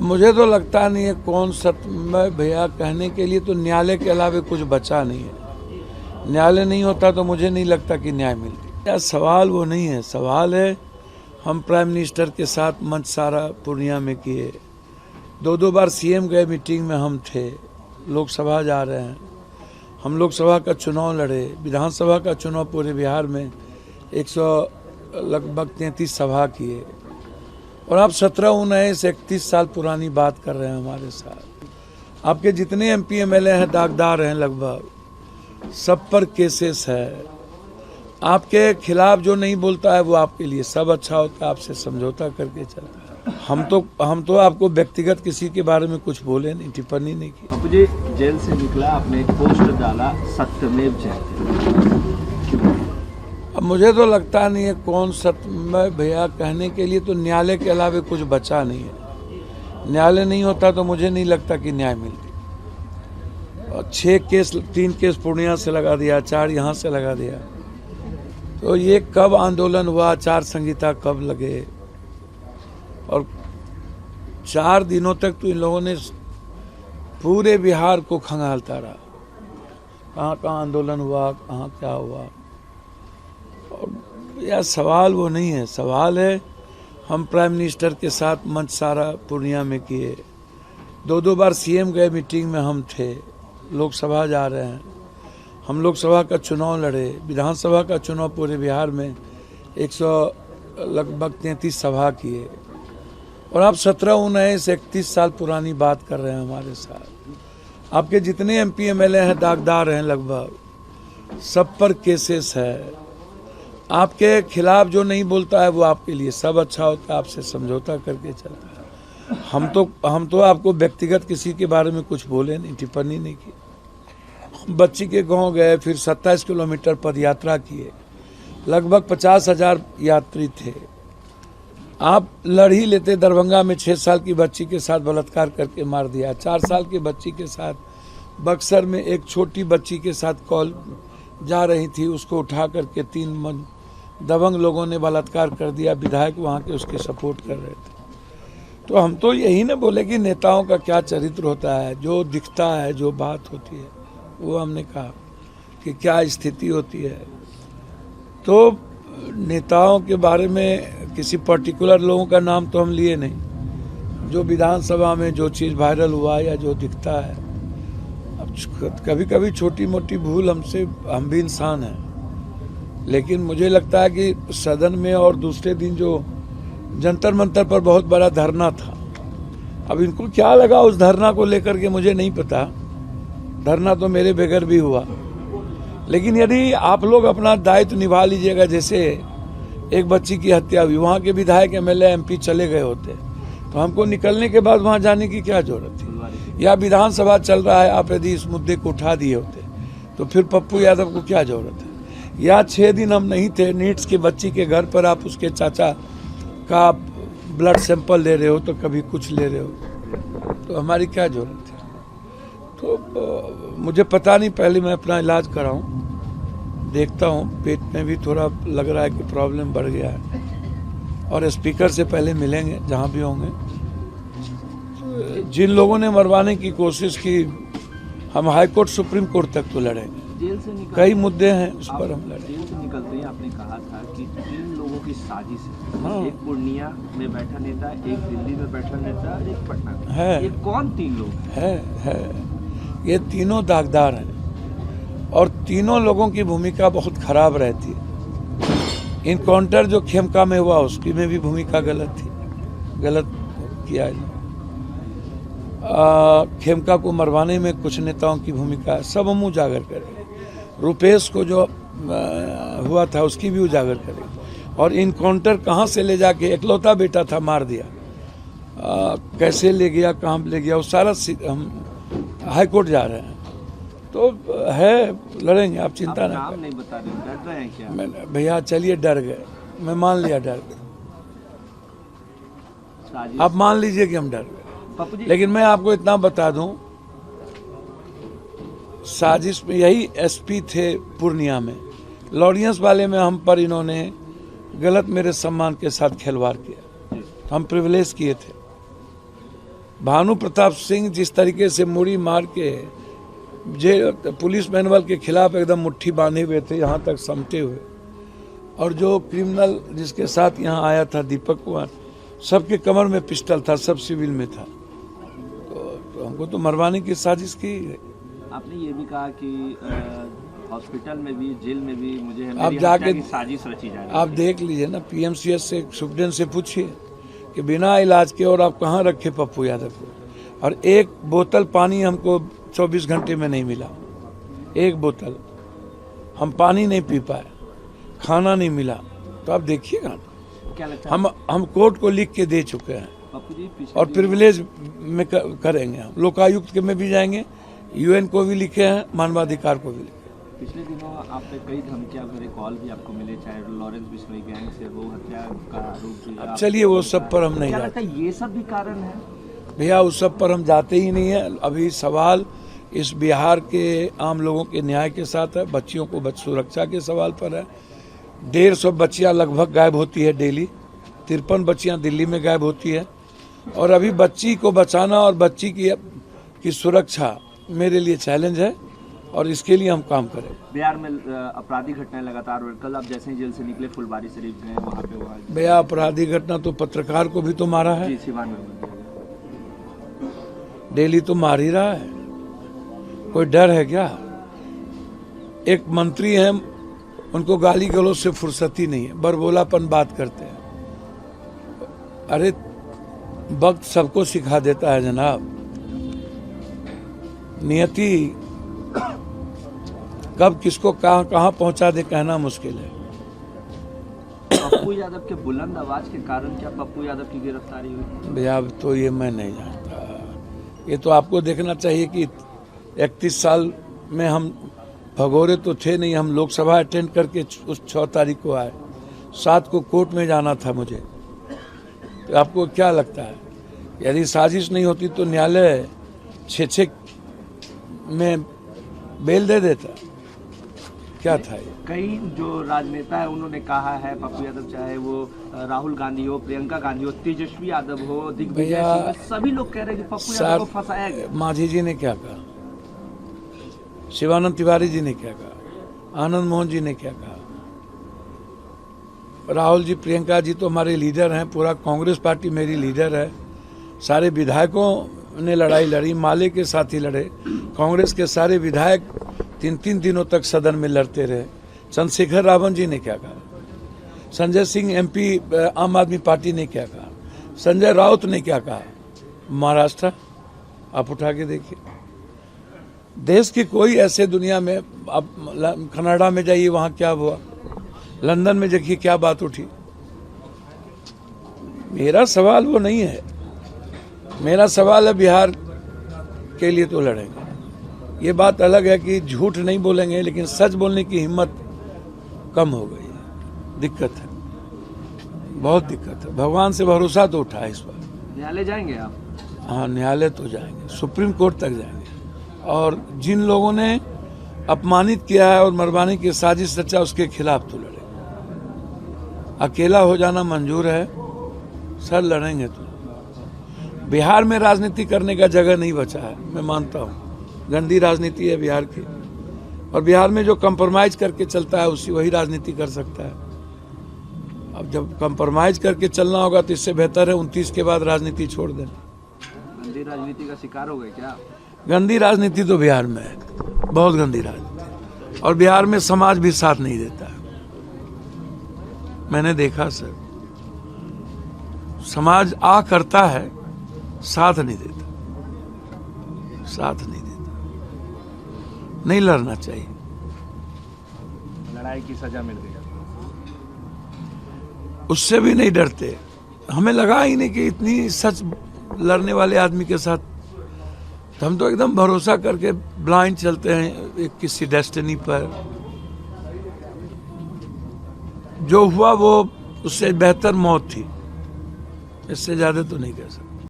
मुझे तो लगता नहीं है कौन सत्य में भैया कहने के लिए तो न्यायालय के अलावा कुछ बचा नहीं है। न्यायालय नहीं होता तो मुझे नहीं लगता कि न्याय मिलती। या सवाल वो नहीं है, सवाल है हम प्राइम मिनिस्टर के साथ मंच सारा पूर्णिया में किए, दो बार सीएम गए, मीटिंग में हम थे, लोकसभा जा रहे हैं, हम लोकसभा का चुनाव लड़े, विधानसभा का चुनाव पूरे बिहार में 133 सभा किए, और आप 17-19-31 साल पुरानी बात कर रहे हैं हमारे साथ। आपके जितने एमपी एमएलए हैं दागदार हैं, लगभग सब पर केसेस है। आपके खिलाफ जो नहीं बोलता है वो आपके लिए सब अच्छा होता है, आपसे समझौता करके चलता है। हम तो आपको व्यक्तिगत किसी के बारे में कुछ बोले नहीं, टिप्पणी नहीं की। बापू जी जेल से निकला, आपने एक पोस्ट डाला सत्यमेव जयते। अब मुझे तो लगता नहीं है कौन सत्य में भैया कहने के लिए तो न्यायालय के अलावा कुछ बचा नहीं है। न्यायालय नहीं होता तो मुझे नहीं लगता कि न्याय मिलती। और 3 केस पूर्णिया से लगा दिया, 4 यहाँ से लगा दिया, तो ये कब आंदोलन हुआ, आचार संहिता कब लगे, और 4 दिनों तक तो इन लोगों ने पूरे बिहार को खंगालता रहा, कहाँ आंदोलन हुआ, कहाँ क्या हुआ। और यह सवाल वो नहीं है, सवाल है हम प्राइम मिनिस्टर के साथ मंच सारा पूर्णिया में किए, दो बार सीएम गए, मीटिंग में हम थे, लोकसभा जा रहे हैं, हम लोकसभा का चुनाव लड़े, विधानसभा का चुनाव पूरे बिहार में 133 सभा किए, और आप 17-19-31 साल पुरानी बात कर रहे हैं हमारे साथ। आपके जितने एमपी एमएलए हैं दागदार हैं, लगभग सब पर केसेस है। आपके खिलाफ जो नहीं बोलता है वो आपके लिए सब अच्छा होता है, आपसे समझौता करके चलता है। हम तो आपको व्यक्तिगत किसी के बारे में कुछ बोले नहीं, टिप्पणी नहीं की। बच्ची के गांव गए, फिर 27 किलोमीटर पद यात्रा किए, लगभग 50,000 यात्री थे। आप लड़ ही लेते, दरभंगा में 6 साल की बच्ची के साथ बलात्कार करके मार दिया, 4 साल की बच्ची के साथ, बक्सर में एक छोटी बच्ची के साथ कॉल जा रही थी, उसको उठा करके 3 दबंग लोगों ने बलात्कार कर दिया, विधायक वहाँ के उसके सपोर्ट कर रहे थे। तो हम तो यही ना बोले कि नेताओं का क्या चरित्र होता है, जो दिखता है, जो बात होती है, वो हमने कहा कि क्या स्थिति होती है। तो नेताओं के बारे में किसी पर्टिकुलर लोगों का नाम तो हम लिए नहीं, जो विधानसभा में जो चीज़ वायरल हुआ या जो दिखता है। अब कभी कभी छोटी मोटी भूल हमसे, हम भी इंसान हैं, लेकिन मुझे लगता है कि सदन में और दूसरे दिन जो जंतर मंतर पर बहुत बड़ा धरना था, अब इनको क्या लगा उस धरना को लेकर के मुझे नहीं पता। धरना तो मेरे बगैर भी हुआ, लेकिन यदि आप लोग अपना दायित्व निभा लीजिएगा, जैसे एक बच्ची की हत्या हुई, वहाँ के विधायक एमएलए एमपी चले गए होते तो हमको निकलने के बाद वहाँ जाने की क्या जरूरत थी। या विधानसभा चल रहा है, आप यदि इस मुद्दे को उठा दिए होते तो फिर पप्पू यादव को क्या जरूरत है। या 6 दिन हम नहीं थे, नीट्स की बच्ची के घर पर आप उसके चाचा का ब्लड सैंपल ले रहे हो, तो कभी कुछ ले रहे हो, तो हमारी क्या जरूरत है। तो मुझे पता नहीं, पहले मैं अपना इलाज कराऊं, देखता हूं, पेट में भी थोड़ा लग रहा है कि प्रॉब्लम बढ़ गया है, और स्पीकर से पहले मिलेंगे जहां भी होंगे। जिन लोगों ने मरवाने की कोशिश की, हम हाई कोर्ट सुप्रीम कोर्ट तक तो लड़ेंगे। जेल से कई मुद्दे हैं उस पर हम लड़ेंगे। जेल से निकलते ही आपने कहा था कि 3 लोगों की साजिश है। हाँ। एक पूर्णिया में बैठा नेता, एक दिल्ली में बैठा नेता, एक पटना में है। ये कौन 3 लोग है ये तीनों दागदार हैं, और तीनों लोगों की भूमिका बहुत खराब रहती है। इनकाउंटर जो खेमका में हुआ उसकी में भी भूमिका गलत थी, गलत किया। खेमका को मरवाने में कुछ नेताओं की भूमिका है, सब हम उजागर करें। रुपेश को जो हुआ था उसकी भी उजागर करें। और इनकाउंटर कहाँ से ले जाके, इकलौता बेटा था, मार दिया, कैसे ले गया, कहाँ ले गया, वो सारा हम हाई कोर्ट जा रहे हैं। तो है, लड़ेंगे, आप चिंता ना करें। नहीं बता रहे, डर रहे हैं क्या? मैंने भैया चलिए डर गए, मैं मान लिया डर गए, आप मान लीजिए कि हम डर गए। लेकिन मैं आपको इतना बता दूं, साजिश में यही एसपी थे पूर्णिया में, लॉरेंस वाले में हम पर इन्होंने गलत मेरे सम्मान के साथ खिलवाड़ किया, हम प्रिविलेज किए थे। भानु प्रताप सिंह जिस तरीके से मुड़ी मार के पुलिस मैनुअल के खिलाफ एकदम मुट्ठी बांधे हुए थे, यहाँ तक समटे हुए, और जो क्रिमिनल जिसके साथ यहाँ आया था दीपक कुमार, सबके कमर में पिस्टल था, सब सिविल में था, तो हमको तो मरवाने की साजिश की। आपने ये भी कहा कि हॉस्पिटल में भी, जेल में भी मुझे आप जाके साजिश रची जा रही है। आप देख लीजिए ना, पीएमसीएच से सुप्रीटेंडेंट से पूछिए कि बिना इलाज के और आप कहाँ रखे पप्पू यादव को, और एक बोतल पानी हमको 24 घंटे में नहीं मिला, एक बोतल, हम पानी नहीं पी पाए, खाना नहीं मिला, तो आप देखिएगा ना। क्या लगता है हम कोर्ट को लिख के दे चुके हैं पप्पू जी? और प्रिविलेज में करेंगे, हम लोकायुक्त के में भी जाएंगे, यूएन को भी लिखे हैं, मानवाधिकार को भी लिखे। पिछले दिनों आप पे कई धमकियां भरे कॉल भी आपको मिले, चाहे लॉरेंस बिश्नोई गैंग से हो, हत्या का आरोप भी। अब चलिए वो सब पर हम नहीं क्या जाते लगता है ये सब भी कारण है? भैया, उस सब पर हम जाते ही नहीं है। अभी सवाल इस बिहार के आम लोगों के न्याय के साथ है, बच्चियों को सुरक्षा के सवाल पर है। 150 बच्चियां लगभग गायब होती है डेली, 53 बच्चियां दिल्ली में गायब होती है, और अभी बच्ची को बचाना और बच्ची की सुरक्षा मेरे लिए चैलेंज है, और इसके लिए हम काम करें। बिहार में आपराधिक घटनाएं लगातार, और कल आप जैसे ही जेल से निकले फुलबारी शरीफ गए, वहाँ पे हुआ भैया आपराधिक घटना तो पत्रकार को भी तो मारा है, जी, सिवान में डेली तो मार ही रहा है, कोई डर है क्या? एक मंत्री हैं, उनको गाली गलौज से फुर्सत ही नहीं है, बरबोलापन बात करते हैं। अरे वक्त सबको सिखा देता है जनाब, नियति कब किसको कहाँ पहुंचा दे कहना मुश्किल है। पप्पू यादव के बुलंद आवाज के कारण क्या पप्पू यादव की गिरफ्तारी हुई? भैया तो ये मैं नहीं जानता, ये तो आपको देखना चाहिए कि 31 साल में हम भगोरे तो थे नहीं, हम लोकसभा अटेंड करके उस 6 तारीख को आए, 7 को कोर्ट में जाना था मुझे। तो आपको क्या लगता है, यदि साजिश नहीं होती तो न्यायालय 6 में बेल दे देता? क्या था ये? कई जो राजनेता है उन्होंने कहा है पप्पू यादव, चाहे वो राहुल गांधी हो, प्रियंका गांधी हो, तेजस्वी यादव हो, दिग्विजय सिंह, सभी लोग कह रहे हैं कि पप्पू यादव को फंसाया गया। मांझी जी ने क्या कहा, शिवानंद तिवारी जी ने क्या कहा, आनंद मोहन जी ने क्या कहा, राहुल जी, प्रियंका जी तो हमारे लीडर हैं, पूरा कांग्रेस पार्टी मेरी लीडर है, सारे विधायकों ने लड़ाई लड़ी, माले के साथ ही लड़े, कांग्रेस के सारे विधायक 3-3 दिनों तक सदन में लड़ते रहे। चंद्रशेखर रावण जी ने क्या कहा, संजय सिंह एमपी आम आदमी पार्टी ने क्या कहा, संजय राउत ने क्या कहा, महाराष्ट्र आप उठा के देखिए। देश की कोई ऐसे दुनिया में, आप कनाडा में जाइए वहां क्या हुआ, लंदन में देखिए क्या बात उठी। मेरा सवाल वो नहीं है, मेरा सवाल है बिहार के लिए तो लड़ेंगे। ये बात अलग है कि झूठ नहीं बोलेंगे, लेकिन सच बोलने की हिम्मत कम हो गई है, दिक्कत है, बहुत दिक्कत है। भगवान से भरोसा तो उठा है इस बार। न्यायालय जाएंगे आप? हाँ, न्यायालय तो जाएंगे, सुप्रीम कोर्ट तक जाएंगे, और जिन लोगों ने अपमानित किया है और मरवाने की साजिश रचा उसके खिलाफ तो लड़ेंगे। अकेला हो जाना मंजूर है सर, लड़ेंगे तो। बिहार में राजनीति करने का जगह नहीं बचा है, मैं मानता हूँ, गंदी राजनीति है बिहार की, और बिहार में जो कंप्रोमाइज करके चलता है उसी वही राजनीति कर सकता है। अब जब कंप्रोमाइज करके चलना होगा तो इससे बेहतर है 29 के बाद राजनीति छोड़ देना। गंदी राजनीति का शिकार हो गए क्या? गंदी राजनीति तो बिहार में है, बहुत गंदी राजनीति, और बिहार में समाज भी साथ नहीं देता है। मैंने देखा सर, समाज आ करता है, साथ नहीं देता, साथ नहीं देता। नहीं लड़ना चाहिए। लड़ाई की सजा मिल गई, उससे भी नहीं डरते। हमें लगा ही नहीं कि इतनी सच लड़ने वाले आदमी के साथ, तो हम तो एकदम भरोसा करके ब्लाइंड चलते हैं एक किसी डेस्टिनी पर। जो हुआ वो उससे बेहतर मौत थी, इससे ज्यादा तो नहीं कह सकते।